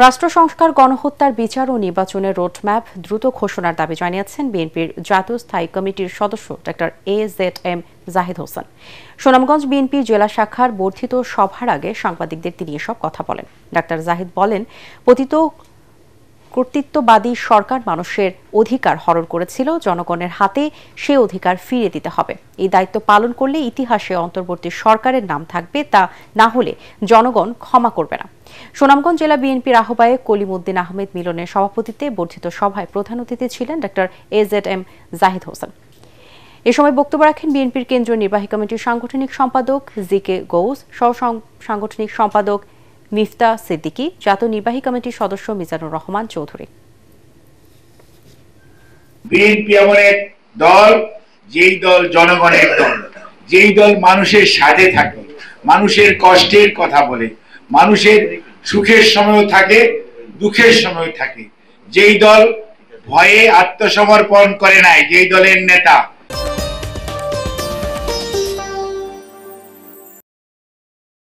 রাষ্ট্র সংস্কার, গণহত্যার বিচার ও নির্বাচনের রোডম্যাপ দ্রুত ঘোষণার দাবি জানিয়েছেন বিএনপির জাতীয় স্থায়ী কমিটির সদস্য ডক্টর AZM জাহিদ হোসেন। সুনামগঞ্জ বিএনপির জেলা শাখার বর্ধিত সভার আগে সাংবাদিকদের তিনি এসব কথা বলেন। ডক্টর জাহিদ বলেন, পতিত কর্তৃত্ববাদী সরকার মানুষের অধিকার হরণ করেছিল, জনগণের হাতে সে অধিকার ফিরিয়ে দিতে হবে। এই দায়িত্ব পালন করলে ইতিহাসে অন্তর্বর্তী সরকারের নাম থাকবে, তা না হলে জনগণ ক্ষমা করবে না। সুনামগঞ্জ জেলা বিএনপির আহ্বায়ক কলিমউদ্দিন আহমেদ মিলনের সভাপতিত্বে বর্ধিত সভায় প্রধান অতিথি ছিলেন ডক্টর AZM জাহিদ হোসেন। এ সময় বক্তব্য রাখেন বিএনপির কেন্দ্রীয় নির্বাহী কমিটির সাংগঠনিক সম্পাদক ZK গৌস, সহ সাংগঠনিক সম্পাদক মিফতা সিদ্দিকী, জাতীয় নির্বাহী কমিটির সদস্য মিজানুর রহমান চৌধুরী। বিএনপি এমন এক দল, যেই দল জনগণের দল, যেই দল মানুষের সাথে থাকে, মানুষের কষ্টের কথা বলে, মানুষের সুখের সময় থাকে, দুঃখের সময় থাকে, যেই দল ভয়ে আত্মসমর্পণ করে নাই, যেই দলের নেতা